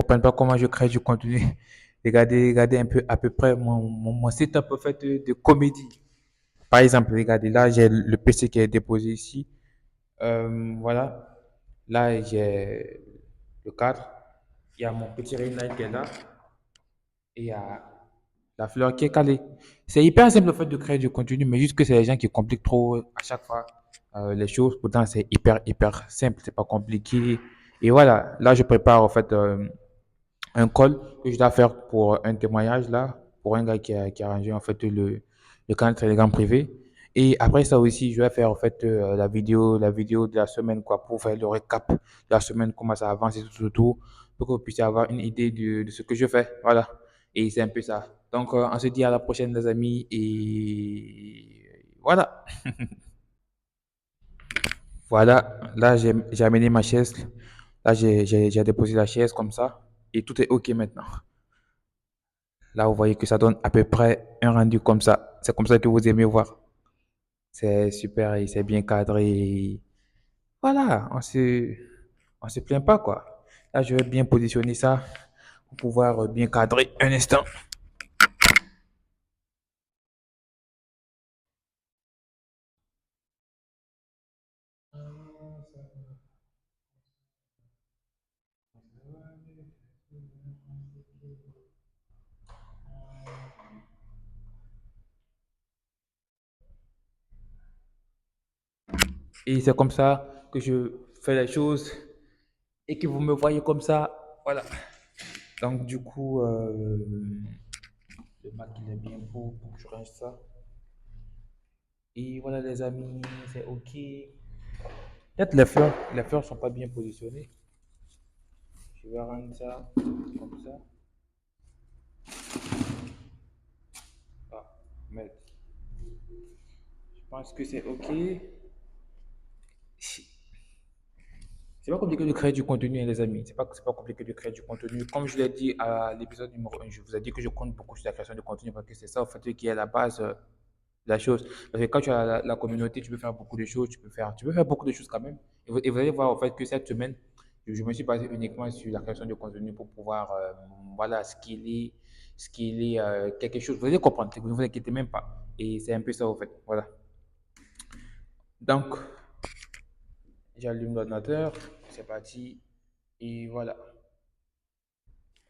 comprennent pas comment je crée du contenu, regardez un peu à peu près mon setup en fait de comédie. Par exemple, regardez, là j'ai le PC qui est déposé ici. Voilà. Là j'ai le cadre. Il y a mon petit ring light qui est là. Et il y a la fleur qui est calée. C'est hyper simple le fait de créer du contenu, mais juste que c'est les gens qui compliquent trop à chaque fois les choses. Pourtant, c'est hyper simple, c'est pas compliqué. Et voilà, là, je prépare en fait un call que je dois faire pour un témoignage là, pour un gars qui a arrangé en fait le canal Telegram privé. Et après ça aussi, je vais faire en fait la vidéo de la semaine quoi, pour faire le récap de la semaine, comment ça avance et tout, pour que vous puissiez avoir une idée de ce que je fais. Voilà. Et c'est un peu ça. Donc, on se dit à la prochaine, les amis. Et voilà. Voilà. Là, j'ai amené ma chaise. Là, j'ai déposé la chaise comme ça. Et tout est OK maintenant. Là, vous voyez que ça donne à peu près un rendu comme ça. C'est comme ça que vous aimez voir. C'est super et c'est bien cadré. Voilà, on se plaint pas, quoi. Là, je vais bien positionner ça pour pouvoir bien cadrer un instant. Et c'est comme ça que je fais les choses et que vous me voyez comme ça. Voilà. Donc, du coup, le Mac, il est bien beau pour que je range ça. Et voilà, les amis, c'est OK. Peut-être les fleurs sont pas bien positionnées. Je vais rendre ça comme ça. Ah, mais je pense que c'est OK. C'est pas compliqué de créer du contenu, hein, les amis. C'est pas compliqué de créer du contenu. Comme je l'ai dit à l'épisode numéro 1, je vous ai dit que je compte beaucoup sur la création de contenu parce que c'est ça, en fait, qui est la base de la chose. Parce que quand tu as la communauté, tu peux faire beaucoup de choses, tu peux faire beaucoup de choses quand même. Et vous allez voir, en fait, que cette semaine, je me suis basé uniquement sur la création de contenu pour pouvoir, voilà, skiller quelque chose. Vous allez comprendre, ne vous inquiétez même pas. Et c'est un peu ça, en fait. Voilà. Donc, j'allume l'ordinateur, c'est parti. Et voilà.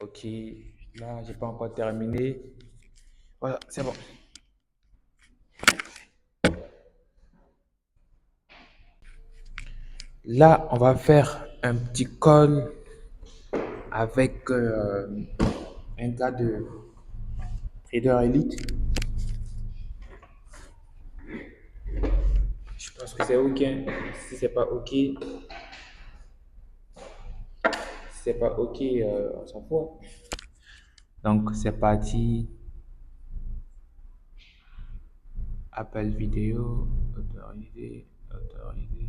Ok, là, j'ai pas encore terminé. Voilà, c'est bon. Là, on va faire un petit call avec un gars de Trader Elite. Je pense que c'est OK. Si c'est pas OK, si c'est pas OK, on s'en fout, hein. Donc, c'est parti. Appel vidéo, autorisé, autorisé.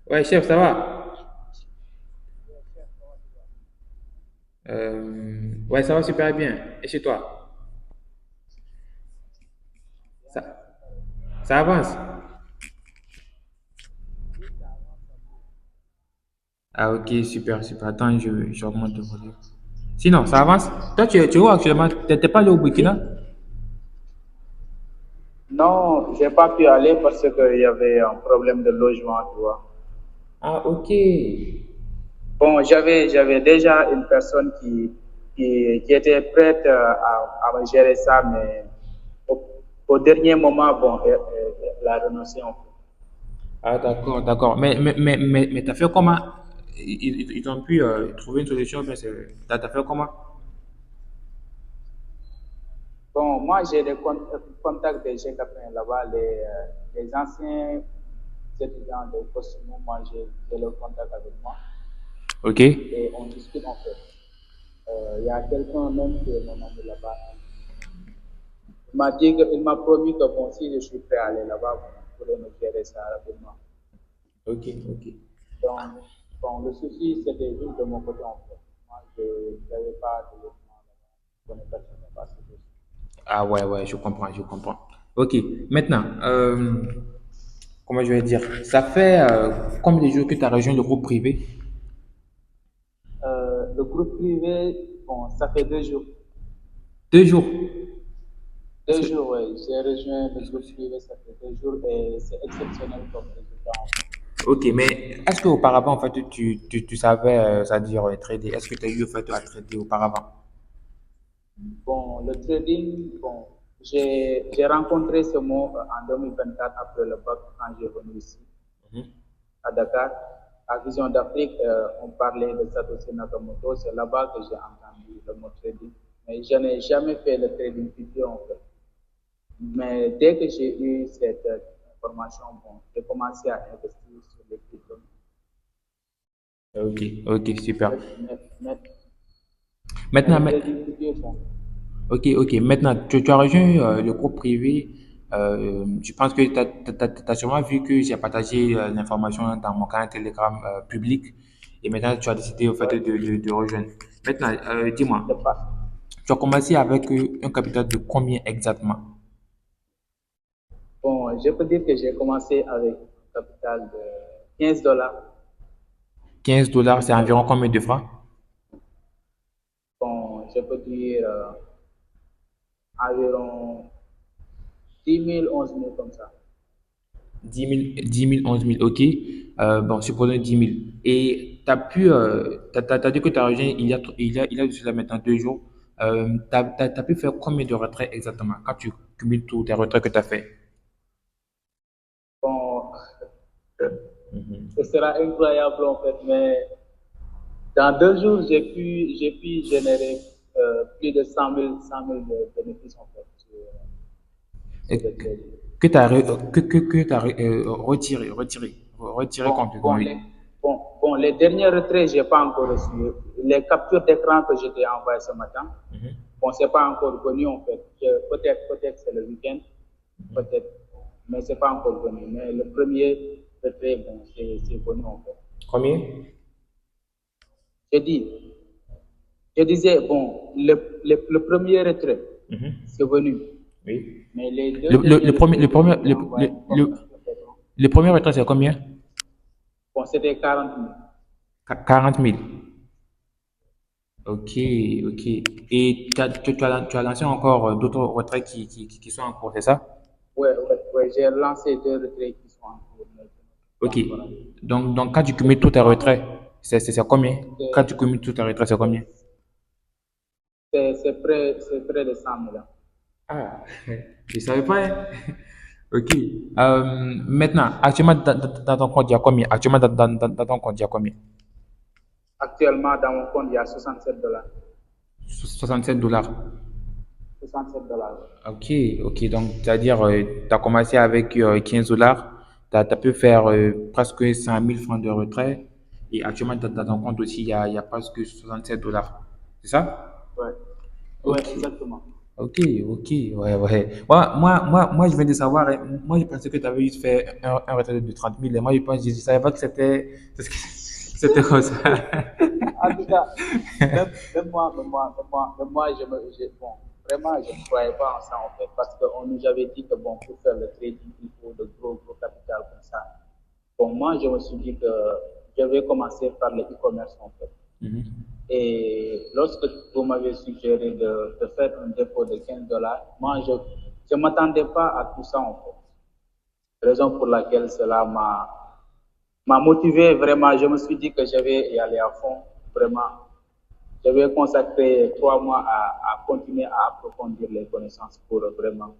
Ouais, chef, ça va? Ouais, ça va super bien. Et chez toi? Ça, ça avance? Ah, ok, super. Attends, j'augmente le volume. Sinon, ça avance? Toi, tu es où actuellement? T'es pas allé au Burkina? Non, j'ai pas pu aller parce qu'il y avait un problème de logement, tu vois. Ah, ok. Bon, j'avais déjà une personne qui était prête à me gérer ça, mais au, au dernier moment, bon, elle a renoncé en fait. Ah, d'accord. Mais t'as fait comment? Ils ont pu trouver une solution, mais t'as fait comment? Bon, moi, j'ai des contacts des GKP là-bas, les anciens étudiants de Cosimo, moi, j'ai le contact avec moi Ok. et on discute en fait. Il y a quelqu'un même qui est mon ami là-bas. Il m'a promis que bon, si je suis prêt à aller là-bas, bon, on pourrait me gérer ça rapidement. Ok. Donc, bon, le souci, c'était juste de mon côté en fait. Moi, je n'avais pas de logement là-bas. pour ne pas traîner par ce dossier. Ah ouais, ouais, je comprends, je comprends. Ok, maintenant, comment je vais dire, ça fait combien de jours que tu as rejoint le groupe privé? Le groupe privé, bon, ça fait 2 jours. 2 jours. Est-ce Deux que, jours, oui. J'ai rejoint le est-ce que groupe privé, ça fait 2 jours et c'est exceptionnel comme résultat, en fait. Ok, mais est-ce qu'auparavant, en fait, tu savais, c'est-à-dire trader? Est-ce que tu as eu, en fait, à trader auparavant? Bon, le trading, bon, j'ai rencontré ce mot en 2024 après le bac quand j'ai venu ici Mhm. à Dakar. À Vision d'Afrique, on parlait de Satoshi Nakamoto. C'est là-bas que j'ai entendu le mot trading. Mais je n'ai jamais fait le trading vidéo en fait. Mais dès que j'ai eu cette information, bon, j'ai commencé à investir sur les cryptos. Ok, ok, super. Mais Maintenant, le trading vidéo, bon, ok, ok. Maintenant, tu as rejoint le groupe privé. Je pense que tu as sûrement vu que j'ai partagé l'information dans mon canal Telegram public. Et maintenant, tu as décidé au fait ouais, de rejoindre. Maintenant, dis-moi, c'est pas. tu as commencé avec un capital de combien exactement? Bon, je peux dire que j'ai commencé avec un capital de 15 dollars. 15 $, c'est 15 environ dollars. combien de francs? Bon, je peux dire environ 10 000, 11 000 comme ça. 10 000, 11 000, ok. Bon, supposons 10 000. Et tu as pu, t'as dit que tu as rejoint il y a de cela maintenant 2 jours. Tu as pu faire combien de retraits exactement quand tu cumules tous tes retraits que tu as fait? Bon, Mhm. ce sera incroyable en fait, mais dans 2 jours, j'ai pu générer plus de 100 000 de bénéfices en fait Et sur le trading. que tu as, retiré Bon, complètement, bon, oui. les derniers retraits, je n'ai pas encore reçu. Les captures d'écran que je t'ai envoyées ce matin, Mhm. bon, c'est pas encore venu en fait. Peut-être c'est le week-end, peut-être, mais c'est pas encore venu. Mais le premier retrait, bon, c'est venu en fait. Combien? Je dis, je disais, bon, le premier retrait, Mhm. c'est venu. Oui. Mais les deux Le derniers premier, retraits le que je premier, t'ai envoyés comme capture d'écran, le premier retrait, c'est combien? bon, c'était 40 000. 40 000. Ok, ok. Et tu as lancé encore d'autres retraits qui sont en cours, c'est ça? Ouais, ouais, ouais, j'ai lancé 2 retraits qui sont en cours maintenant. Pas Ok. encore arrivé. Donc quand tu Et cumules tous pour tes toi, retraits, c'est combien? Quand tu c'est cumules tous tes retraits, c'est combien? c'est près de 100 000 ans. Ah, je savais pas, hein. Ok. Maintenant, actuellement, dans ton compte, il y a combien? Actuellement, dans ton compte, il y a combien? Actuellement, dans mon compte, il y a 67 dollars. 67 $. 67 $. Ok, ok. Donc, c'est-à-dire, tu as commencé avec 15 $. Tu as pu faire presque 100 000 francs de retrait. Et actuellement, dans ton compte aussi, il y a presque 67 $. C'est ça? Ouais, Ok. ouais, exactement. Ok, ok. Ouais, ouais. Moi, je viens de savoir, hein. Moi, je pensais que tu avais juste fait un retrait de 30 000. Et moi, je ne savais pas que c'était comme ça. En tout cas, même moi, bon, vraiment, je ne croyais pas en ça, en fait, parce qu'on nous avait dit que, bon, pour faire le trading, il faut de gros capital comme ça. Bon, moi, je me suis dit que je vais commencer par le e-commerce, en fait. Mhm. Et lorsque vous m'avez suggéré de faire un dépôt de 15 dollars, moi, je ne m'attendais pas à tout ça, en fait. Raison pour laquelle cela m'a motivé vraiment. Je me suis dit que je vais y aller à fond, vraiment. Je vais consacrer 3 mois à continuer à approfondir les connaissances pour vraiment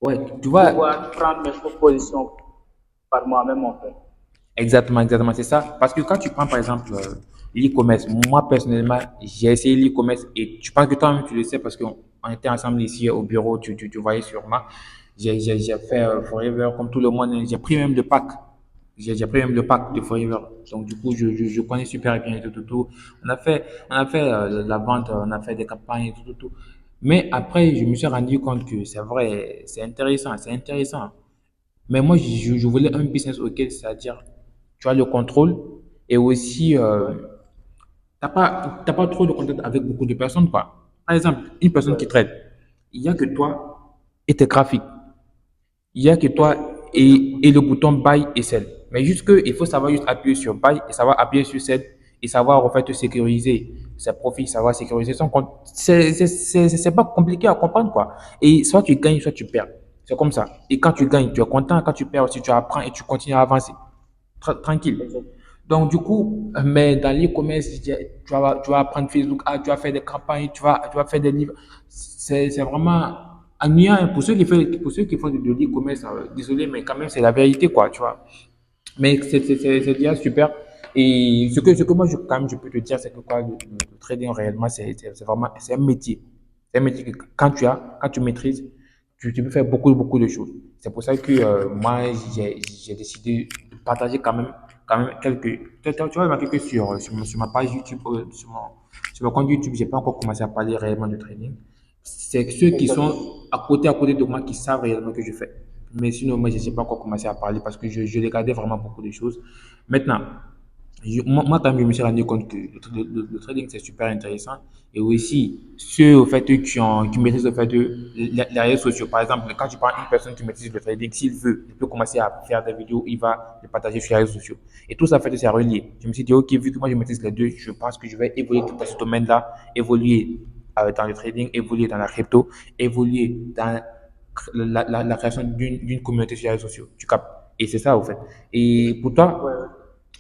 Ouais, tu vois, pouvoir prendre mes propositions par moi-même, en fait. exactement, exactement, c'est ça. Parce que quand tu prends par exemple l'e-commerce, moi personnellement, j'ai essayé l'e-commerce et je pense que toi-même tu le sais parce qu'on était ensemble ici au bureau, tu voyais sûrement. J'ai fait Forever comme tout le monde, hein. J'ai pris même le pack. J'ai pris même le pack de Forever. Donc du coup, je connais super bien et tout, tout, tout. On a fait la vente, on a fait des campagnes et tout, tout, tout. Mais après, je me suis rendu compte que c'est vrai, c'est intéressant, c'est intéressant. Mais moi, je voulais un business auquel, c'est-à-dire, tu as le contrôle et aussi, Ouais, t'as pas trop de contact avec beaucoup de personnes, quoi. Par exemple, une personne qui ouais, trade, il n'y a que toi et tes graphiques. Il n'y a que toi effectivement, et le bouton buy et sell. Mais juste que, il faut savoir juste appuyer sur buy et savoir appuyer sur sell et savoir en fait sécuriser ses profits, savoir sécuriser son compte. C'est pas compliqué à comprendre quoi. Et soit tu gagnes, soit tu perds. C'est comme ça. Et quand tu gagnes, tu es content. Quand tu perds aussi, tu apprends et tu continues à avancer. Tranquille. effectivement. Donc, du coup, mais dans l'e-commerce, tu vas apprendre Facebook, ah, tu vas faire des campagnes, tu vas faire des livres. C'est vraiment ennuyant hein, pour ceux qui font de l'e-commerce. Désolé, mais quand même, c'est la vérité, quoi, tu vois. Mais c'est déjà super. Et ce que moi, quand même, je peux te dire, c'est que quoi, le trading réellement, c'est vraiment, c'est un métier. C'est un métier que quand tu maîtrises, tu peux faire beaucoup de choses. C'est pour ça que moi, j'ai décidé de partager quand même quelques. Tu vois, remarqué que sur ma page YouTube, sur mon compte YouTube, j'ai pas encore commencé à parler réellement de trading. C'est ceux qui sont Exactement. à côté de moi qui savent réellement que je fais. Mais sinon, moi, je n'ai pas encore commencé à parler parce que je regardais vraiment beaucoup de choses. Maintenant, moi, quand même, je me suis rendu compte que le trading, c'est super intéressant. Et aussi, ceux, au fait, qui maîtrisent, au fait, les réseaux sociaux. Par exemple, quand tu prends une personne qui maîtrise le trading, s'il veut, il peut commencer à faire des vidéos, il va les partager sur les réseaux sociaux. Et tout ça, en fait, c'est relié. Je me suis dit, OK, vu que moi, je maîtrise les deux, je pense que je vais évoluer dans ce domaine-là, évoluer dans le trading, évoluer dans la crypto, évoluer dans la création d'une communauté sur les réseaux sociaux. Tu captes? Et c'est ça, au fait. Et pour Ouais, toi, ouais.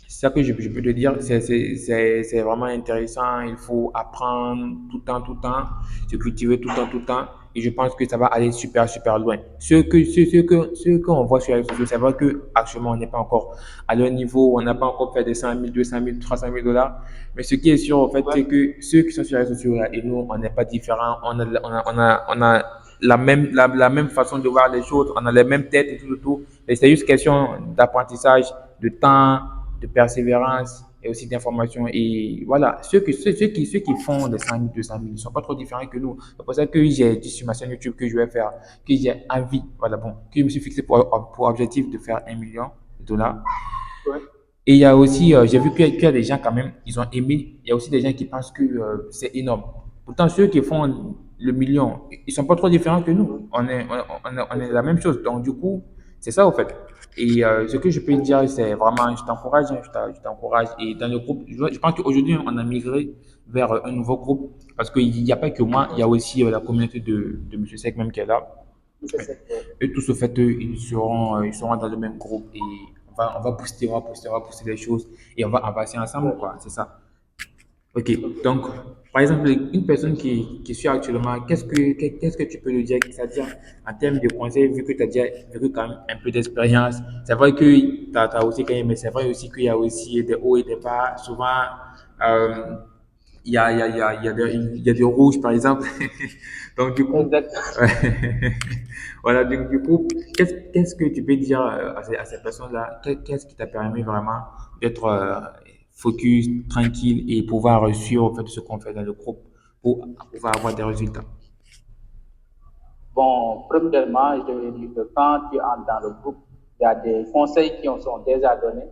c'est ça que je peux te dire, c'est vraiment intéressant. Il faut apprendre tout le temps, se cultiver tout le temps. Et je pense que ça va aller super loin. Ce qu'on voit sur les réseaux sociaux, c'est vrai qu'actuellement, on n'est pas encore à leur niveau, on n'a pas encore fait des 100 000, 200 000, 300 000 dollars. Mais ce qui est sûr, en fait, Ouais, c'est que ceux qui sont sur les réseaux sociaux là, et nous, on n'est pas différents. On a la même façon de voir les choses, on a les mêmes têtes et tout. Et c'est juste question d'apprentissage, de temps, de persévérance et aussi d'information. Et voilà, ceux qui font des 100 000, 200 000, ils ne sont pas trop différents que nous. C'est pour ça que j'ai dit sur ma chaîne YouTube que je vais faire, que j'ai envie, voilà, bon, que je me suis fixé pour objectif de faire 1 million de dollars. ouais. Et il y a aussi, j'ai vu qu'il y a des gens quand même, ils ont aimé. Il y a aussi des gens qui pensent que c'est énorme. Pourtant, ceux qui font le million, ils sont pas trop différents que nous. On est la même chose. Donc, du coup, c'est ça, au fait. Et ce que je peux dire, c'est vraiment, je t'encourage, hein, je t'encourage. Et dans le groupe, je pense qu'aujourd'hui, on a migré vers un nouveau groupe parce qu'il n'y a pas que moi, il y a aussi la communauté de M. Sek même qui est là. C'est ça, ouais. Et tous, au fait, ils seront dans le même groupe et on va booster, on va booster les choses et on va avancer ensemble, Ouais. quoi. C'est ça. Ok. Donc, par exemple, une personne qui suit actuellement, qu'est-ce que tu peux lui dire? C'est-à-dire, en termes de conseils, vu que tu as déjà vécu quand même un peu d'expérience, c'est vrai que tu as aussi gagné, mais c'est vrai aussi qu'il y a aussi des hauts et des bas. Souvent, euh, il y a des rouges, par exemple. Donc, du coup, Exactement. voilà, du coup, qu'est-ce que tu peux dire à ces personnes-là? Qu'est-ce qui t'a permis vraiment d'être focus, tranquille et pouvoir suivre en fait, ce qu'on fait dans le groupe pour pouvoir avoir des résultats? Bon, premièrement, je vais dire que quand tu entres dans le groupe, il y a des conseils qui en sont déjà donnés.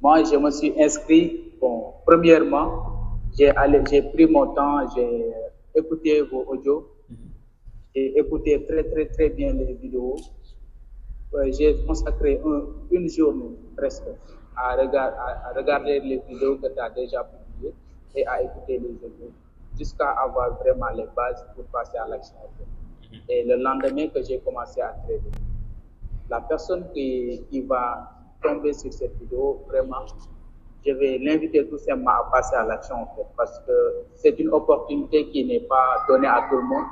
Moi, je me suis inscrit. Bon, premièrement, j'ai pris mon temps, j'ai écouté vos audios, j'ai écouté très bien les vidéos. J'ai consacré une journée presque à regarder les vidéos que tu as déjà publiées et à écouter les audios jusqu'à avoir vraiment les bases pour passer à l'action. Et le lendemain que j'ai commencé à trader, la personne qui va tomber sur cette vidéo, vraiment, je vais l'inviter tout simplement à passer à l'action en fait, parce que c'est une opportunité qui n'est pas donnée à tout le monde.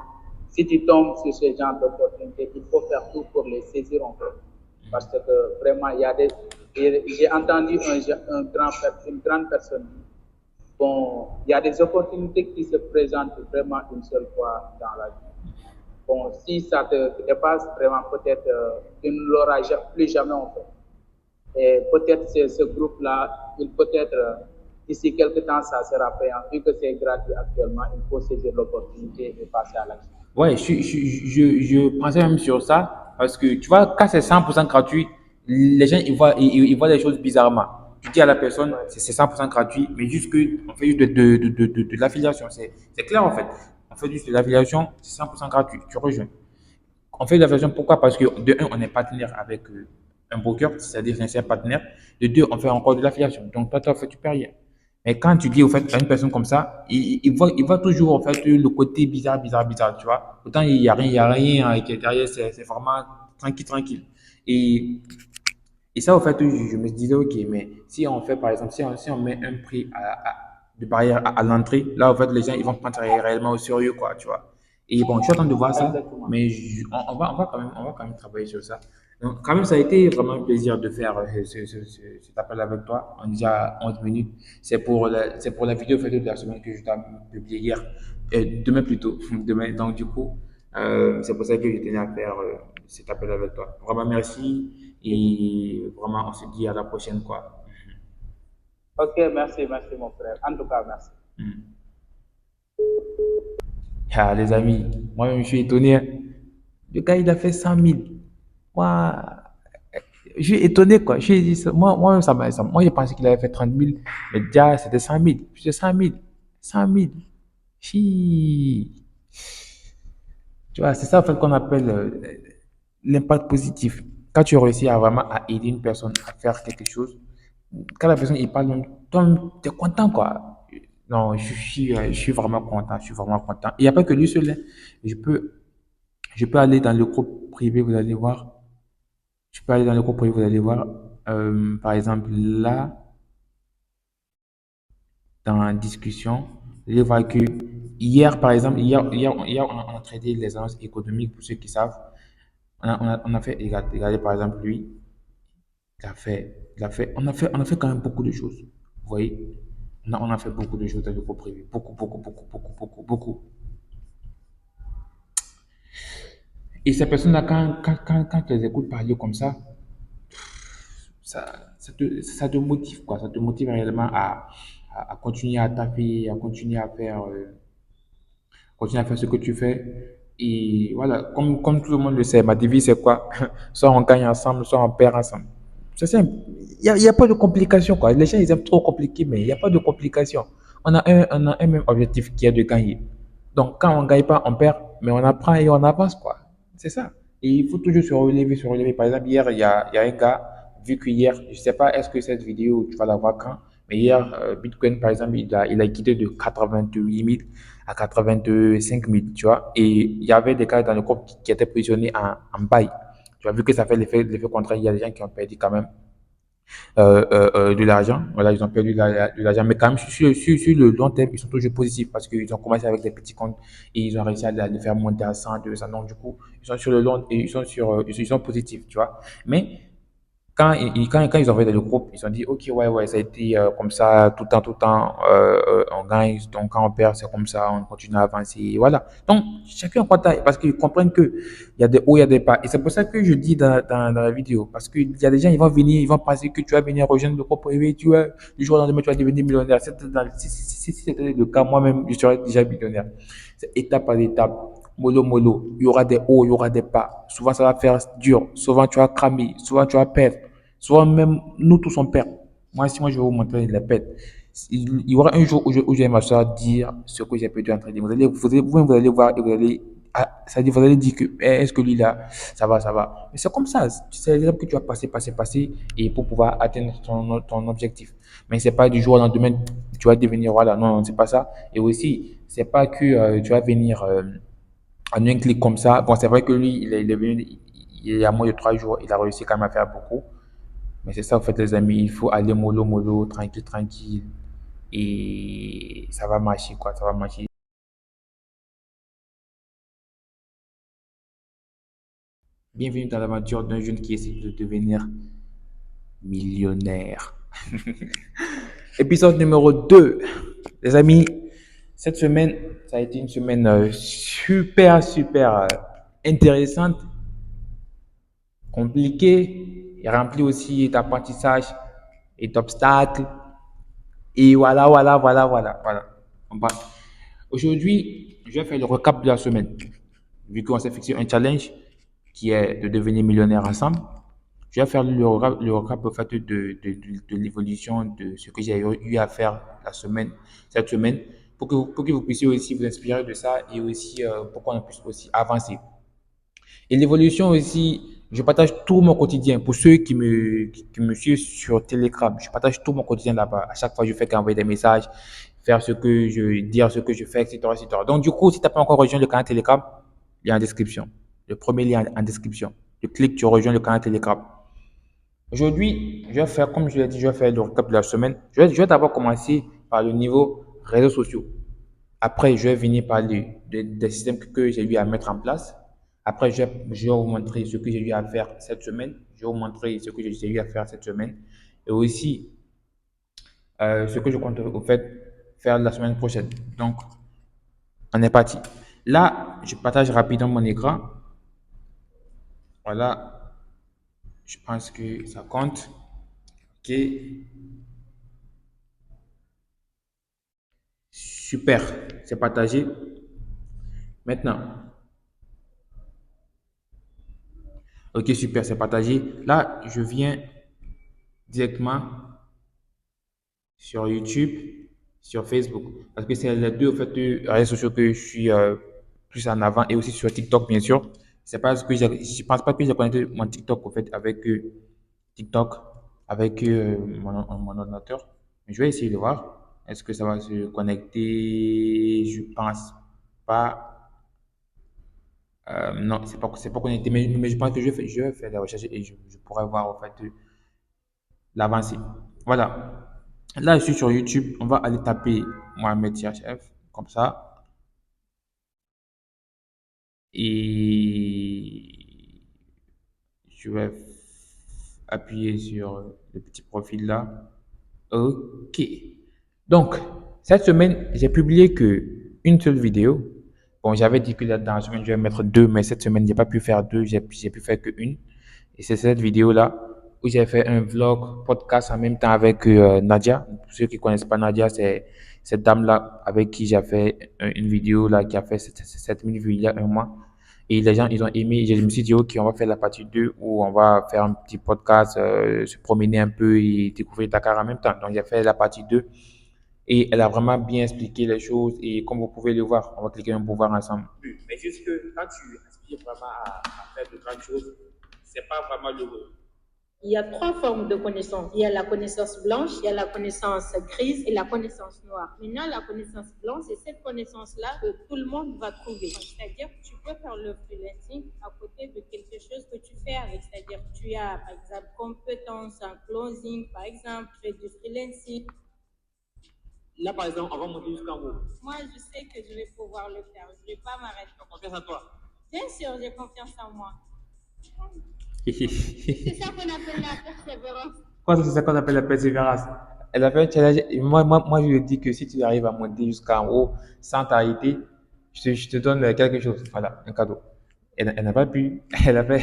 Si tu tombes sur ce genre d'opportunité, il faut faire tout pour les saisir en fait. Parce que vraiment, il y a des. J'ai entendu une grande personne. Bon, il y a des opportunités qui se présentent vraiment une seule fois dans la vie. Bon, si ça te dépasse, vraiment, peut-être tu ne l'auras plus jamais en fait. Et peut-être ce groupe-là, il peut-être d'ici quelques temps, ça sera payant. Vu que c'est gratuit actuellement, il faut saisir l'opportunité et passer à l'action. Ouais, je pensais même sur ça parce que tu vois, quand c'est 100% gratuit, les gens ils voient les choses bizarrement. Tu dis à la personne, Ouais, c'est 100% gratuit, mais juste que on fait juste de l'affiliation. C'est clair en fait. On fait juste de l'affiliation, c'est 100% gratuit. Tu rejoins. On fait de l'affiliation, pourquoi? Parce que de un, on est partenaire avec un broker, c'est-à-dire c'est un partenaire. De deux, on fait encore de l'affiliation. Donc, toi, tu perds rien. Mais quand tu dis au fait à une personne comme ça, il voit toujours en fait le côté bizarre, bizarre, bizarre, tu vois. Autant il y a rien qui est derrière, c'est vraiment tranquille, tranquille. Et, et ça, au fait, je me disais, ok, mais si on fait, par exemple, si on met un prix de barrière à l'entrée, là, en fait, les gens, ils vont prendre ça réellement au sérieux, quoi, tu vois. Et bon, je suis en train de voir ça, Exactement. mais on va quand même travailler sur ça. Donc, quand même, ça a été vraiment un plaisir de faire cet appel avec toi. On est déjà à 11 minutes. C'est pour la vidéo en fait, de la semaine que je t'ai publiée hier. Demain plutôt. Demain. Donc, du coup, c'est pour ça que je tenais à faire cet appel avec toi. Vraiment, merci. Et vraiment, on se dit à la prochaine, quoi. Ok, merci, merci mon frère. En tout cas, merci. Mm. Ah, les amis, moi-même, je suis étonné, hein. Le gars, il a fait 100 000. Moi, je suis étonné, quoi. Moi, moi, j'ai pensé qu'il avait fait 30 000. Mais déjà, c'était 100 000. Plus de 100 000. 100 000. Chi. Tu vois, c'est ça, en fait, qu'on appelle l'impact positif. Quand tu réussis à vraiment à aider une personne à faire quelque chose, quand la personne, il parle, toi, tu es content, quoi. Non, je suis vraiment content. Je suis vraiment content. Il n'y a pas que lui seul, hein. Je peux, je peux aller dans le groupe privé, vous allez voir. Je peux aller dans le groupe privé, vous allez voir. Par exemple, là, dans la discussion, vous allez voir que hier, par exemple, hier, on a traité les annonces économiques, pour ceux qui savent. On a fait, regardez, par exemple, lui, on a fait quand même beaucoup de choses. Vous voyez? On a fait beaucoup de choses dans le groupe privé. Beaucoup, beaucoup, beaucoup, beaucoup, beaucoup, beaucoup. Et ces personnes-là, quand tu les écoutes parler comme ça te motive, quoi. Ça te motive réellement à continuer à taper, à continuer à faire ce que tu fais. Et voilà, comme tout le monde le sait, ma devise, c'est quoi? Soit on gagne ensemble, soit on perd ensemble. C'est simple. Il y a pas de complications, quoi. Les gens, ils aiment trop compliquer, mais il n'y a pas de complications. On a un même objectif qui est de gagner. Donc, quand on ne gagne pas, on perd, mais on apprend et on avance, quoi. C'est ça. Et il faut toujours se relever, se relever. Par exemple, hier, il y a un gars, vu que hier, je ne sais pas, est-ce que cette vidéo, tu vas la voir quand, mais hier, Bitcoin, par exemple, il a quitté de 88 000 à 85 000, tu vois. Et il y avait des gars dans le groupe qui étaient positionnés en buy. Tu as vu que ça fait l'effet contraire. Il y a des gens qui ont perdu quand même de l'argent. Voilà, ils ont perdu de l'argent. Mais quand même, sur le long terme, ils sont toujours positifs parce qu'ils ont commencé avec des petits comptes et ils ont réussi à le faire monter à 100, 200. Donc, du coup, ils sont sur le long et ils sont positifs, tu vois. Mais quand ils ont fait le groupe, ils ont dit, OK, ouais, ouais, ça a été comme ça tout le temps, on gagne, donc quand on perd, c'est comme ça, on continue à avancer, voilà. Donc, chacun content parce qu'ils comprennent que il y a des hauts, il y a des bas. Et c'est pour ça que je dis dans la vidéo, parce qu'il y a des gens, ils vont venir, ils vont penser que tu vas venir rejoindre le groupe privé, tu vois, du jour au lendemain, tu vas devenir millionnaire. Si c'était le cas, moi-même, je serais déjà millionnaire. C'est étape par étape. Mollo, mollo. Il y aura des hauts, il y aura des bas. Souvent, ça va faire dur. Souvent, tu vas cramer. Souvent, tu vas perdre. Souvent, même nous tous, on perd. Moi, je vais vous montrer les pertes. Il y aura un jour où je vais m'asseoir dire ce que j'ai perdu en trading. Vous allez voir et vous allez dire que est-ce que lui là, ça va, ça va. Mais c'est comme ça. C'est l'exemple que tu vas passer, passer, passer et pour pouvoir atteindre ton objectif. Mais c'est pas du jour au lendemain, tu vas devenir, voilà, non, non, c'est pas ça. Et aussi, c'est pas que tu vas venir en un clic comme ça. Bon, c'est vrai que lui, il est venu, il y a moins de 3 jours, il a réussi quand même à faire beaucoup. Mais c'est ça, en fait, les amis, il faut aller mollo, mollo, tranquille, tranquille. Et ça va marcher, quoi, ça va marcher. Bienvenue dans l'aventure d'un jeune qui essaie de devenir millionnaire. Épisode numéro 2. Les amis, cette semaine, ça a été une semaine super, super intéressante, compliquée, et remplie aussi d'apprentissage et d'obstacles. Et voilà, voilà, voilà, voilà, voilà. Bon, aujourd'hui, je vais faire le recap de la semaine. Vu qu'on s'est fixé un challenge qui est de devenir millionnaire ensemble, je vais faire le recap au fait de l'évolution de ce que j'ai eu à faire cette semaine pour que vous puissiez aussi vous inspirer de ça et aussi pour qu'on puisse aussi avancer. Et l'évolution aussi, je partage tout mon quotidien. Pour ceux qui me suivent sur Telegram, je partage tout mon quotidien là-bas. À chaque fois, je fais qu'envoyer des messages, faire ce que je, dire ce que je fais, etc., etc. Donc, du coup, si tu n'as pas encore rejoint le canal Telegram, il y a en description. Le premier lien en description. Tu cliques, tu rejoins le canal Telegram. Aujourd'hui, je vais faire, comme je l'ai dit, je vais faire le recap de la semaine. Je vais d'abord commencer par le niveau réseaux sociaux. Après, je vais venir parler des systèmes que j'ai eu à mettre en place. Après, je vais vous montrer ce que j'ai eu à faire cette semaine. Je vais vous montrer ce que j'ai eu à faire cette semaine. Et aussi, ce que je compte au fait faire la semaine prochaine. Donc, on est parti. Là, je partage rapidement mon écran. Voilà, je pense que ça compte. OK, super, c'est partagé. Maintenant, OK, super, c'est partagé. Là, je viens directement sur YouTube, sur Facebook. Parce que c'est les deux en fait, réseaux sociaux que je suis plus en avant et aussi sur TikTok, bien sûr. C'est parce que je pense pas que j'ai connecté mon TikTok en fait, avec TikTok, avec mon ordinateur. Mais je vais essayer de voir. Est-ce que ça va se connecter? Je pense pas. Non, c'est pas connecté. Mais je pense que je vais faire des recherches et je pourrai voir en fait l'avancée. Voilà. Là, je suis sur YouTube. On va aller taper Mohamed CHF, comme ça. Et je vais appuyer sur le petit profil là. OK. Donc, cette semaine, j'ai publié que une seule vidéo. Bon, j'avais dit que dans la semaine, je vais mettre deux, mais cette semaine, j'ai pas pu faire deux, j'ai pu faire que une. Et c'est cette vidéo-là où j'ai fait un vlog, podcast en même temps avec Nadia. Pour ceux qui connaissent pas Nadia, c'est cette dame-là avec qui j'ai fait une vidéo là qui a fait 7000 vues il y a un mois. Et les gens, ils ont aimé. Je me suis dit, OK, on va faire la partie 2 où on va faire un petit podcast, se promener un peu et découvrir Dakar en même temps. Donc, j'ai fait la partie 2 et elle a vraiment bien expliqué les choses. Et comme vous pouvez le voir, on va cliquer pour voir ensemble. Mais juste que quand tu aspires vraiment à faire de grandes choses, c'est pas vraiment le. Il y a trois formes de connaissance. Il y a la connaissance blanche, il y a la connaissance grise et la connaissance noire. Maintenant, la connaissance blanche, c'est cette connaissance-là que tout le monde va trouver. C'est-à-dire que tu peux faire le freelancing à côté de quelque chose que tu fais avec. C'est-à-dire que tu as, par exemple, compétences en closing, par exemple, tu fais du freelancing. Là, par exemple, on va monter jusqu'en haut. Moi, je sais que je vais pouvoir le faire. Je ne vais pas m'arrêter. Tu as confiance en toi? Bien sûr, j'ai confiance en moi. C'est C'est ça qu'on appelle la persévérance. quoi, c'est ça qu'on appelle la persévérance? Elle a fait un challenge. Et moi, je lui dis que si tu arrives à monter jusqu'en haut sans t'arrêter, je te donne quelque chose. Voilà, un cadeau. Elle n'a pas pu. Elle a fait.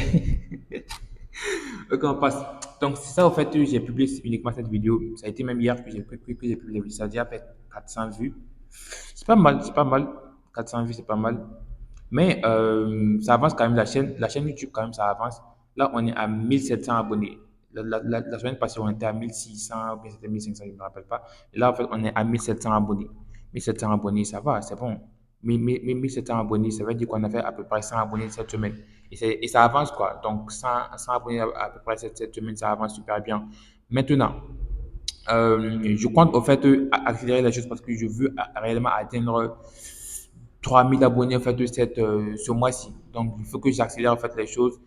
Ok, on passe. Donc, c'est ça, en fait, j'ai publié uniquement cette vidéo. Ça a été même hier que j'ai publié la vidéo. Ça a déjà fait 400 vues. C'est pas mal, c'est pas mal. 400 vues, c'est pas mal. Mais ça avance quand même, la chaîne YouTube, quand même, ça avance. Là, on est à 1700 abonnés. La semaine passée, on était à 1600, ou bien c'était 1500, je ne me rappelle pas. Et là, en fait, on est à 1700 abonnés. 1700 abonnés, ça va, c'est bon. Mais 1700 abonnés, ça veut dire qu'on a fait à peu près 100 abonnés cette semaine. Et ça avance, quoi. Donc, 100 abonnés à peu près cette semaine, ça avance super bien. Maintenant, je compte au fait accélérer les choses parce que je veux réellement atteindre 3000 abonnés en fait ce mois-ci. Donc, il faut que j'accélère en fait les choses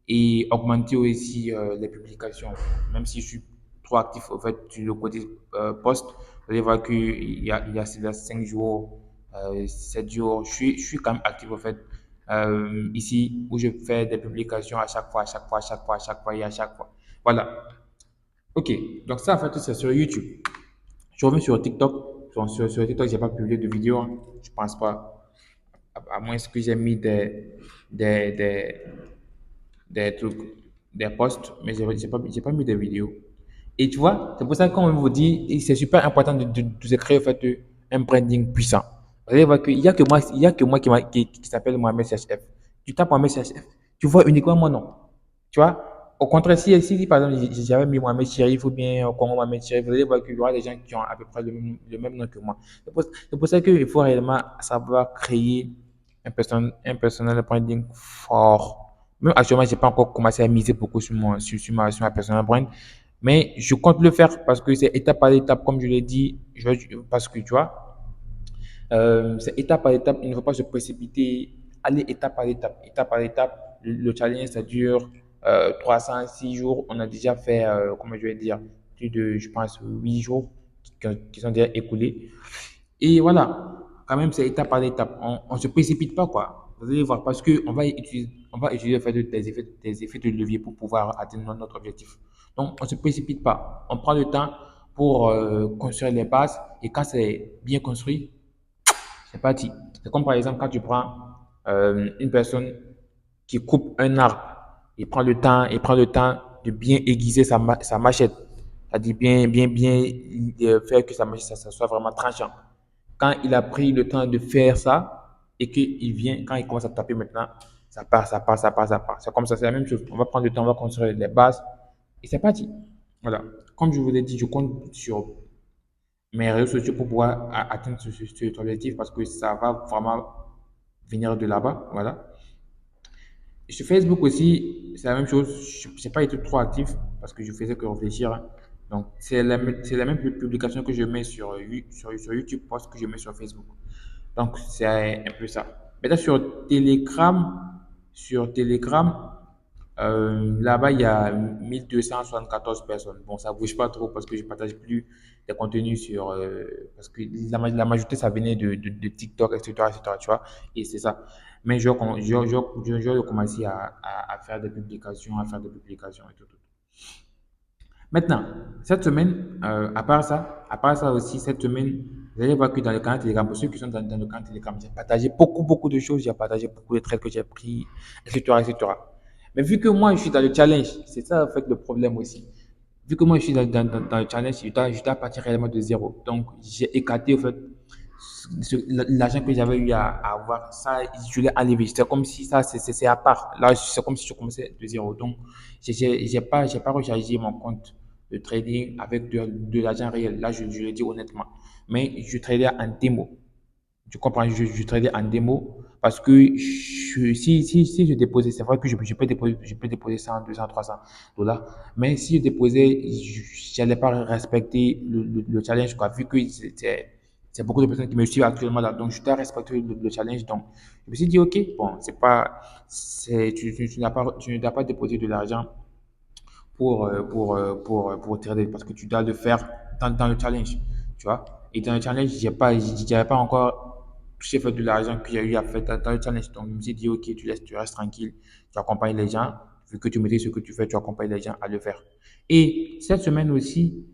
et augmenter aussi les publications. Même si je suis trop actif en fait sur le côté post, vous allez voir qu'il y a 5 jours, 7 jours, je suis quand même actif en fait ici où je fais des publications à chaque fois, à chaque fois, à chaque fois, à chaque fois et à chaque fois. Voilà. Ok, donc ça en fait c'est sur YouTube. Je reviens sur TikTok. Sur TikTok, j'ai pas publié de vidéo, hein. Je pense pas. À moins que j'ai mis des, des, des trucs, des posts, mais j'ai pas mis de vidéos. Et tu vois, c'est pour ça qu'on vous dit, c'est super important de se créer en fait, un branding puissant. Vous allez voir qu'il y a que moi, il y a que moi qui s'appelle Mohamed CHF. Tu tapes Mohamed CHF, tu vois uniquement mon nom. Tu vois, Au contraire, si par exemple j'avais mis Mohamed Chérif ou bien Congo Mohamed Chérif, vous allez voir qu'il y aura des gens qui ont à peu près le même nom que moi. C'est pour ça qu'il faut réellement savoir créer un personal branding fort. Même actuellement, je n'ai pas encore commencé à miser beaucoup sur ma personal brand, mais je compte le faire parce que c'est étape par étape, comme je l'ai dit, parce que tu vois, c'est étape par étape, il ne faut pas se précipiter, aller étape par étape, étape par étape. Le challenge, ça dure 306 jours. On a déjà fait, comment je vais dire, plus de, je pense, 8 jours qui sont déjà écoulés. Et voilà, quand même, c'est étape par étape. On ne se précipite pas, quoi. Vous allez voir, parce qu'on va utiliser en fait, des effets de levier pour pouvoir atteindre notre objectif. Donc, on ne se précipite pas. On prend le temps pour construire les bases. Et quand c'est bien construit, c'est parti. C'est comme par exemple quand tu prends une personne qui coupe un arbre, il prend le temps de bien aiguiser sa machette. C'est-à-dire bien faire que sa machette ça soit vraiment tranchant. Quand il a pris le temps de faire ça et qu'il vient, quand il commence à taper maintenant, ça part, ça part, ça part, ça part. C'est comme ça, c'est la même chose. On va prendre le temps, on va construire les bases et c'est parti. Voilà. Comme je vous l'ai dit, je compte sur mes réseaux sociaux pour pouvoir atteindre cet objectif parce que ça va vraiment venir de là-bas. Voilà. Et sur Facebook aussi, c'est la même chose. Je n'ai pas été trop actif parce que je faisais que réfléchir, hein. Donc, c'est la même publication que je mets sur YouTube parce que je mets sur Facebook. Donc, c'est un peu ça. Maintenant, sur Telegram, là-bas, il y a 1274 personnes. Bon, ça bouge pas trop parce que je partage plus des contenus parce que la majorité, ça venait de TikTok, etc., etc., tu vois, et c'est ça. Mais je vais commencer à faire des publications, à faire des publications et tout, tout. Maintenant, cette semaine, à part ça aussi, cette semaine, vous allez voir que dans le canal Telegram, pour ceux qui sont dans le canal Telegram, j'ai partagé beaucoup, beaucoup de choses, j'ai partagé beaucoup de trades que j'ai pris, etc., etc. Mais vu que moi, je suis dans le challenge, c'est ça, en fait, le problème aussi. Vu que moi, je suis dans le challenge, je dois partir réellement de zéro. Donc, j'ai écarté, en fait, l'argent que j'avais eu à avoir, ça, je l'ai enlevé. C'est comme si ça, c'est à part. Là, c'est comme si je commençais de zéro. Donc, j'ai pas rechargé mon compte de trading avec de l'argent réel. Là, je le dis honnêtement. Mais je tradais en démo. Tu comprends, je tradais en démo parce que si je déposais, c'est vrai que je peux déposer 100, 200, 300 $. Mais si je déposais, je n'allais pas respecter le challenge, quoi, vu que c'est beaucoup de personnes qui me suivent actuellement là. Donc, je dois respecter le challenge. Donc, je me suis dit, OK, bon, c'est pas, tu ne dois pas déposer de l'argent pour trader parce que tu dois le faire dans le challenge, tu vois. Et dans le challenge, j'avais pas encore touché fait de l'argent que j'ai eu à faire dans le challenge. Donc, je me suis dit, OK, tu restes tranquille, tu accompagnes les gens, vu que tu maîtrises ce que tu fais, tu accompagnes les gens à le faire. Et cette semaine aussi,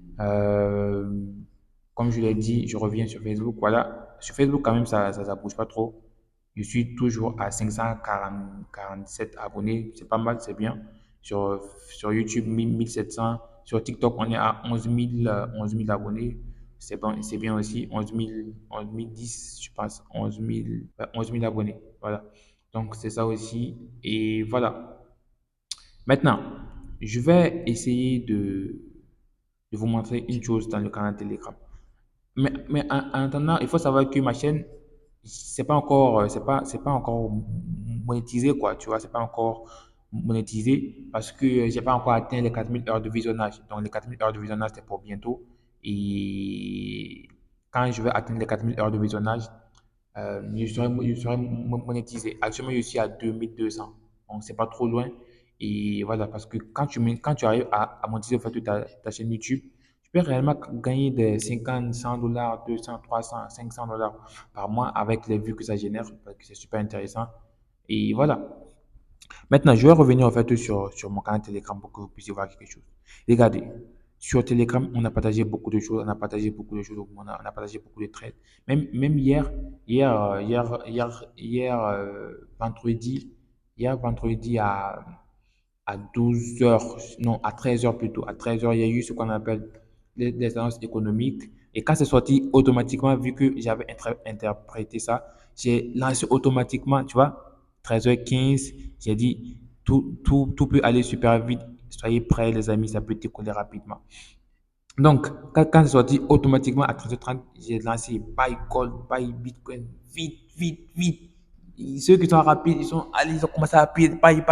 comme je l'ai dit, je reviens sur Facebook. Voilà, sur Facebook, quand même, ça bouge pas trop. Je suis toujours à 547 abonnés. C'est pas mal, c'est bien. Sur YouTube, 1700. Sur TikTok, on est à 11 000 abonnés. C'est bon, c'est bien aussi. 11 010, je pense. 11 000 abonnés. Voilà. Donc, c'est ça aussi. Et voilà. Maintenant, je vais essayer de vous montrer une chose dans le canal Telegram. Mais en attendant, il faut savoir que ma chaîne, c'est pas encore monétisé, quoi, tu vois, c'est pas encore monétisé parce que j'ai pas encore atteint les 4000 heures de visionnage. Donc, les 4000 heures de visionnage, c'est pour bientôt. Et quand je vais atteindre les 4000 heures de visionnage, je serai monétisé. Actuellement, je suis à 2200. Donc, c'est pas trop loin. Et voilà, parce que quand tu arrives à monétiser en fait, ta chaîne YouTube, tu peux réellement gagner des 50, 100 $, 200, 300, 500 $ par mois avec les vues que ça génère, parce que c'est super intéressant. Et voilà. Maintenant, je vais revenir en fait sur mon canal Telegram pour que vous puissiez voir quelque chose. Regardez, sur Telegram, on a partagé beaucoup de choses, on a partagé beaucoup de trades. Même vendredi à 12 heures, non, à 13 heures plutôt. À 13 heures, il y a eu ce qu'on appelle les annonces économiques. Et quand c'est sorti automatiquement, vu que j'avais interprété ça, j'ai lancé automatiquement, tu vois, 13h15, j'ai dit, tout peut aller super vite. soyez prêts, les amis, ça peut décoller rapidement. Donc, quand c'est sorti, automatiquement à 13h30, j'ai lancé buy gold, buy Bitcoin, vite, vite, vite. Ceux qui sont rapides, ils ont commencé à appuyer, buy.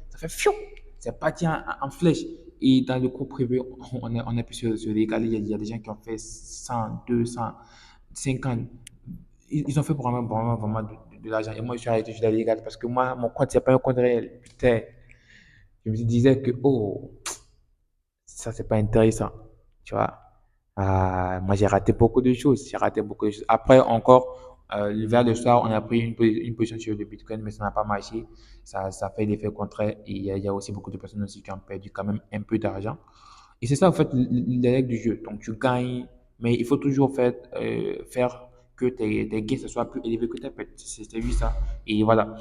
Ça fait fiou, c'est parti en flèche. Et dans le cours privé, on a pu se régaler. Il y a des gens qui ont fait 100, 200, 50. Ils ont fait vraiment de l'argent. Et moi, je suis arrêté, je l'ai regardé parce que moi, mon compte, c'est pas un compte réel. Putain, je me disais que, oh, ça, c'est pas intéressant. Tu vois. Moi, j'ai raté beaucoup de choses. J'ai raté beaucoup de choses. Après, encore, vers le soir, on a pris une position sur le Bitcoin, mais ça n'a pas marché. Ça fait l'effet contraire. Et il y a aussi beaucoup de personnes aussi qui ont perdu quand même un peu d'argent. Et c'est ça, en fait, les règles du jeu. Donc, tu gagnes, mais il faut toujours faire que tes gains soient plus élevés que tes pertes. C'est juste ça. Et voilà.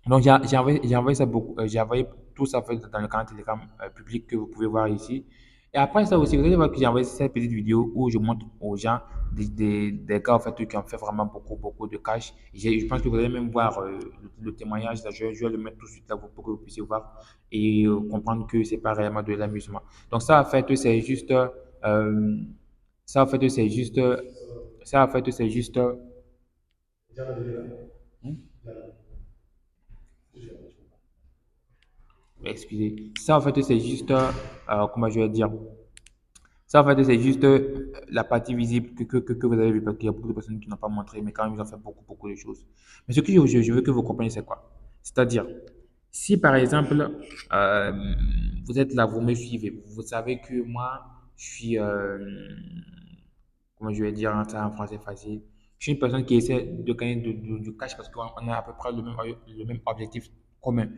Donc, j'ai envoyé ça beaucoup, j'ai envoyé tout ça en fait, dans le canal Telegram public que vous pouvez voir ici. Et après ça aussi, vous allez voir que j'ai envoyé cette petite vidéo où je montre aux gens des gars en fait, qui ont fait vraiment beaucoup de cash. Je pense que vous allez même voir le témoignage. Là, je vais le mettre tout de suite là pour que vous puissiez voir et comprendre que c'est pas réellement de l'amusement. Donc, ça, en fait, c'est juste. Ça, en fait, c'est juste. Ça, en fait, c'est juste. Hmm? Excusez. Ça, en fait, c'est juste, comment je vais dire, ça, en fait, c'est juste la partie visible que vous avez vu, parce qu'il y a beaucoup de personnes qui n'ont pas montré, mais quand même, ils ont fait beaucoup de choses. Mais ce que je veux que vous compreniez, c'est quoi? C'est-à-dire, si par exemple, vous êtes là, vous me suivez, vous savez que moi, je suis, comment je vais dire ça en français facile, je suis une personne qui essaie de gagner du cash parce qu'on a à peu près le même objectif commun.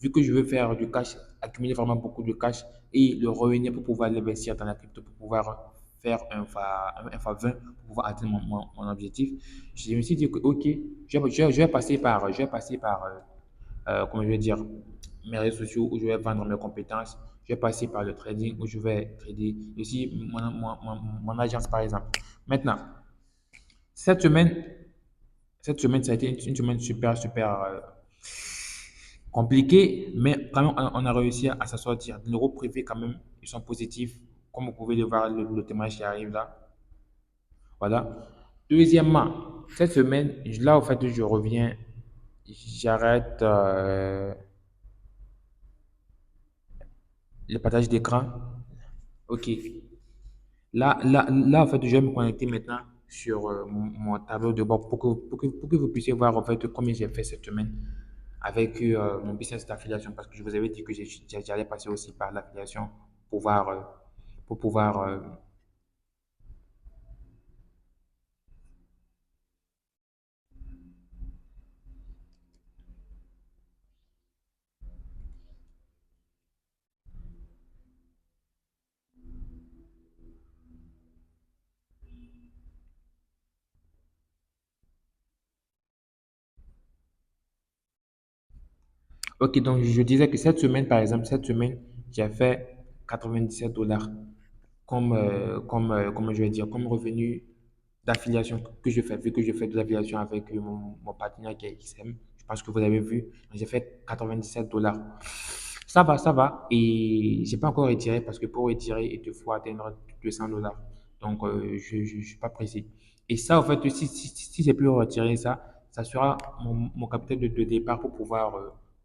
Vu que je veux faire du cash, accumuler vraiment beaucoup de cash et le revenir pour pouvoir l'investir dans la crypto, pour pouvoir faire un fois 20 pour pouvoir atteindre mon objectif, je me suis dit que, ok, je vais passer par comment je vais dire, mes réseaux sociaux où je vais vendre mes compétences. Je vais passer par le trading où je vais trader. Aussi, mon agence, par exemple. Maintenant, cette semaine, cette semaine, ça a été une semaine super compliquée, mais quand même, on a réussi à s'en sortir. Les euros privés, quand même, ils sont positifs. Comme vous pouvez le voir, le témoignage qui arrive là. Voilà. Deuxièmement, cette semaine, là, au fait, je reviens, j'arrête le partage d'écran. OK. Là, en fait, je vais me connecter maintenant sur mon tableau de bord pour que vous puissiez voir en fait combien j'ai fait cette semaine avec mon business d'affiliation parce que je vous avais dit que j'allais passer aussi par l'affiliation pour pouvoir, pour pouvoir Ok, donc je disais que cette semaine, par exemple, cette semaine, j'ai fait 97 $ comme je vais dire, comme revenu d'affiliation que je fais, vu que je fais de l'affiliation avec mon partenaire qui est XM. Je pense que vous avez vu. J'ai fait 97 $. Ça va. Et j'ai pas encore retiré parce que pour retirer, il te faut atteindre 200 $. Donc, je ne suis pas pressé. Et ça, en fait, si j'ai pu retirer ça, ça sera mon capital de départ pour pouvoir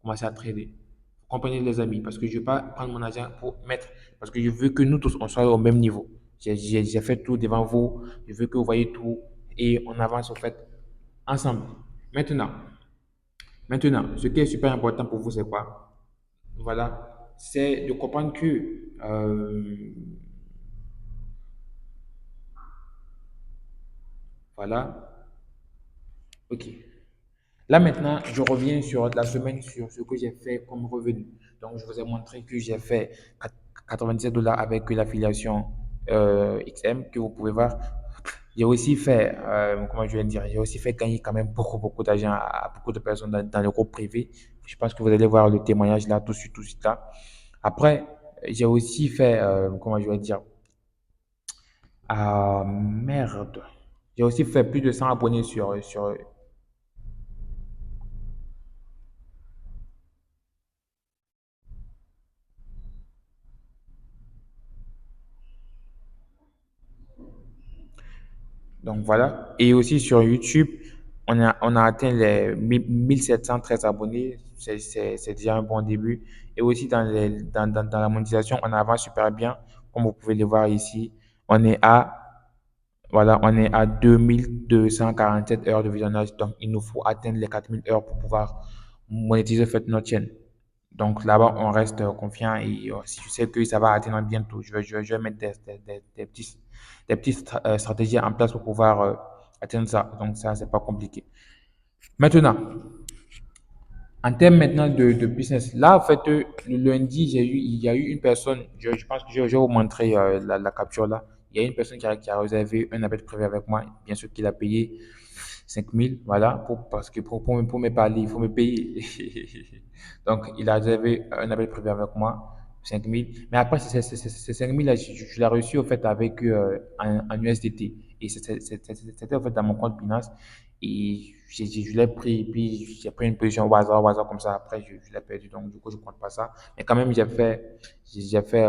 commencer à trader. Vous comprenez, les amis, parce que je ne vais pas prendre mon argent pour mettre, parce que je veux que nous tous, on soit au même niveau. J'ai fait tout devant vous, je veux que vous voyez tout et on avance, en fait, ensemble. Maintenant, maintenant, ce qui est super important pour vous, c'est quoi? Voilà, c'est de comprendre que, voilà, ok. Là maintenant, je reviens sur la semaine, sur ce que j'ai fait comme revenu. Donc, je vous ai montré que j'ai fait 97 $ avec l'affiliation XM que vous pouvez voir. J'ai aussi fait, comment je vais dire, j'ai aussi fait gagner quand même beaucoup d'argent à beaucoup de personnes dans le groupe privé. Je pense que vous allez voir le témoignage là, tout de suite là. Après, j'ai aussi fait, comment je vais dire, ah merde. J'ai aussi fait plus de 100 abonnés sur. Donc voilà. Et aussi sur YouTube, on a atteint les 1713 abonnés. C'est déjà un bon début. Et aussi dans la monétisation, on avance super bien. Comme vous pouvez le voir ici, on est à, voilà, on est à 2247 heures de visionnage. Donc il nous faut atteindre les 4000 heures pour pouvoir monétiser en fait, notre chaîne. Donc là-bas, on reste confiant et si je sais que ça va atteindre bientôt, je vais mettre des petites stratégies en place pour pouvoir atteindre ça. Donc ça, c'est pas compliqué. Maintenant, en termes maintenant de business, là, en fait, le lundi, il y a eu une personne, je pense que je vais vous montrer la capture là. Il y a une personne qui a réservé un appel privé avec moi. Bien sûr qu'il a payé 5000, voilà, parce que pour me parler, il faut me payer. Donc, il a réservé un appel privé avec moi, 5000. Mais après, ces 5000 là, je l'ai reçu au fait avec en USDT. Et c'était en fait dans mon compte Binance. Et je l'ai pris, puis j'ai pris une position au hasard comme ça. Après, je l'ai perdu. Donc, du coup, je ne compte pas ça. Mais quand même, j'ai fait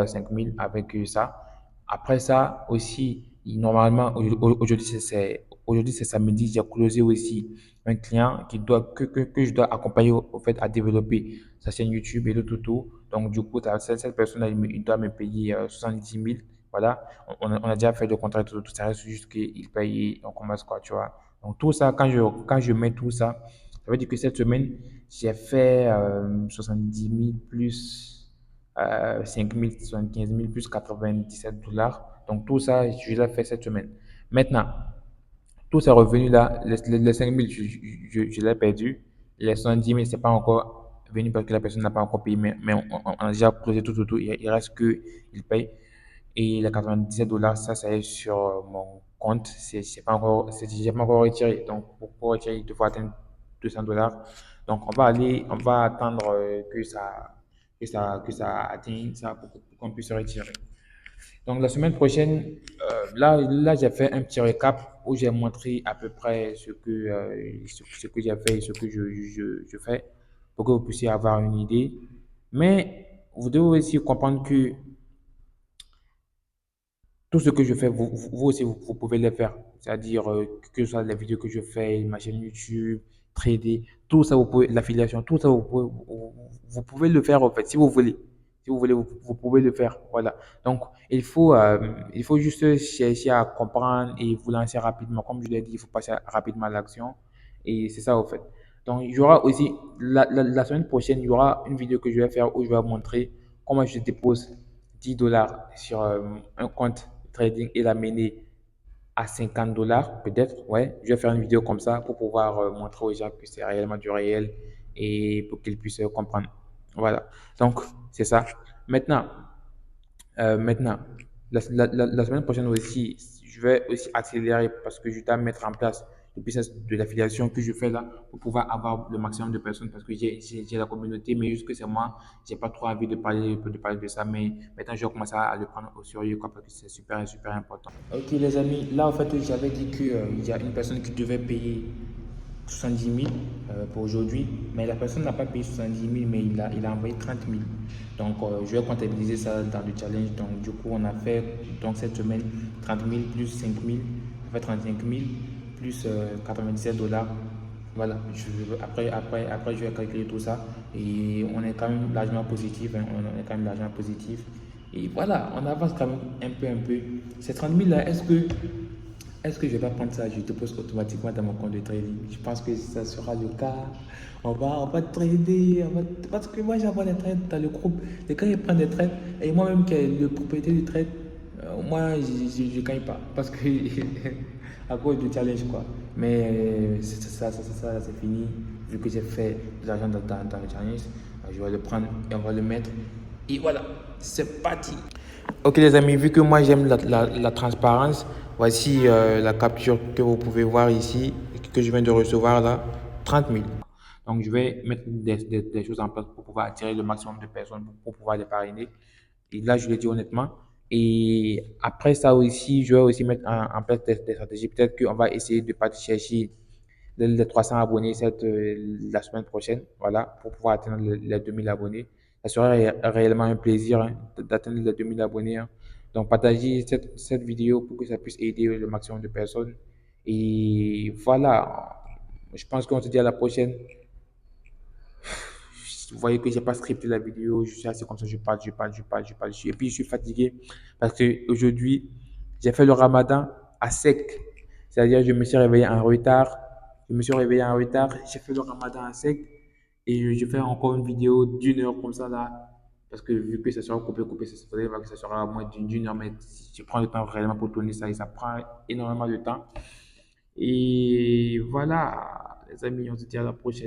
5000 avec ça. Après ça aussi, normalement, aujourd'hui, c'est samedi, j'ai closé aussi un client que je dois accompagner au fait à développer sa chaîne YouTube et le tout. Donc, du coup, cette personne, il doit me payer 70 000. Voilà, on a déjà fait le contrat, tout ça reste juste qu'il paye et on commence quoi, tu vois. Donc, tout ça, quand je mets tout ça, ça veut dire que cette semaine, j'ai fait 70 000 plus 5 000, 75 000 plus 97 dollars. Donc, tout ça, je l'ai fait cette semaine. Maintenant, tous ces revenus-là, les 5 000, je l'ai perdu. Les 70 000, c'est pas encore venu parce que la personne n'a pas encore payé, mais on a déjà closé tout. Il reste que il paye. Et les 97 dollars, ça est sur mon compte. J'ai pas encore retiré. Donc, pour retirer, il faut atteindre 200 dollars. Donc, on va attendre que ça atteigne ça pour qu'on puisse retirer. Donc, la semaine prochaine, là j'ai fait un petit récap où j'ai montré à peu près ce que j'ai fait et ce que je fais pour que vous puissiez avoir une idée. Mais vous devez aussi comprendre que tout ce que je fais, vous aussi, vous pouvez le faire. C'est-à-dire que ce soit les vidéos que je fais, ma chaîne YouTube, trader, tout ça, l'affiliation, tout ça, vous pouvez le faire en fait, si vous voulez. Si vous voulez, vous pouvez le faire. Voilà. Donc, il faut juste chercher à comprendre et vous lancer rapidement. Comme je l'ai dit, il faut passer rapidement à l'action. Et c'est ça, en fait. Donc, il y aura aussi, la semaine prochaine, il y aura une vidéo que je vais faire où je vais vous montrer comment je dépose 10 dollars sur un compte trading et l'amener à 50 dollars, peut-être. Ouais, je vais faire une vidéo comme ça pour pouvoir montrer aux gens que c'est réellement du réel et pour qu'ils puissent comprendre. Voilà. Donc, c'est ça. Maintenant, la semaine prochaine aussi, je vais aussi accélérer parce que je dois mettre en place le business de l'affiliation que je fais là pour pouvoir avoir le maximum de personnes parce que j'ai la communauté, mais juste que c'est moi, j'ai pas trop envie de parler de ça, mais maintenant je vais commencer à le prendre au sérieux quoi, parce que c'est super, super important. Ok les amis, là en fait j'avais dit qu'il y a une personne qui devait payer 70 000 pour aujourd'hui, mais la personne n'a pas payé 70 000, mais il a envoyé 30 000. Donc, je vais comptabiliser ça dans le challenge. Donc, du coup, on a fait donc, cette semaine 30 000 plus 5 000, ça fait 35 000 plus 97 dollars. Voilà, après, je vais calculer tout ça et on est quand même largement positif. Hein, on est quand même largement positif. Et voilà, on avance quand même un peu. Ces 30 000 là, est-ce que je vais pas prendre ça, je dépose automatiquement dans mon compte de trading? Je pense que ça sera le cas. On va trader, parce que moi j'envoie des trades dans le groupe. Les gars ils prennent des trades et moi-même qui est le propriétaire du trade, moi je gagne pas parce que à cause du challenge quoi. Mais ça c'est fini. Vu que j'ai fait de l'argent dans le challenge, je vais le prendre et on va le mettre. Et voilà, c'est parti. Ok les amis, vu que moi j'aime la transparence, voici la capture que vous pouvez voir ici, que je viens de recevoir là, 30 000. Donc je vais mettre des choses en place pour pouvoir attirer le maximum de personnes, pour pouvoir les parrainer. Et là, je le dis honnêtement. Et après ça aussi, je vais aussi mettre en place des stratégies. Peut-être qu'on va essayer de partir chercher les 300 abonnés la semaine prochaine, voilà, pour pouvoir atteindre les 2000 abonnés. Ça serait réellement un plaisir hein, d'atteindre les 2000 abonnés. Hein. Donc, partagez cette vidéo pour que ça puisse aider le maximum de personnes. Et voilà, je pense qu'on se dit à la prochaine. Vous voyez que j'ai pas scripté la vidéo, je suis assez comme ça, je parle, je parle, je parle, je parle. Et puis je suis fatigué parce que aujourd'hui, j'ai fait le ramadan à sec. C'est-à-dire, je me suis réveillé en retard. Je me suis réveillé en retard, j'ai fait le ramadan à sec. Et je fais encore une vidéo d'1 heure comme ça là. Parce que vu que ça sera coupé, ça serait que ça sera à moins d'une heure. Mais si je prends le temps réellement pour tourner ça, et ça prend énormément de temps. Et voilà, les amis, on se dit à la prochaine.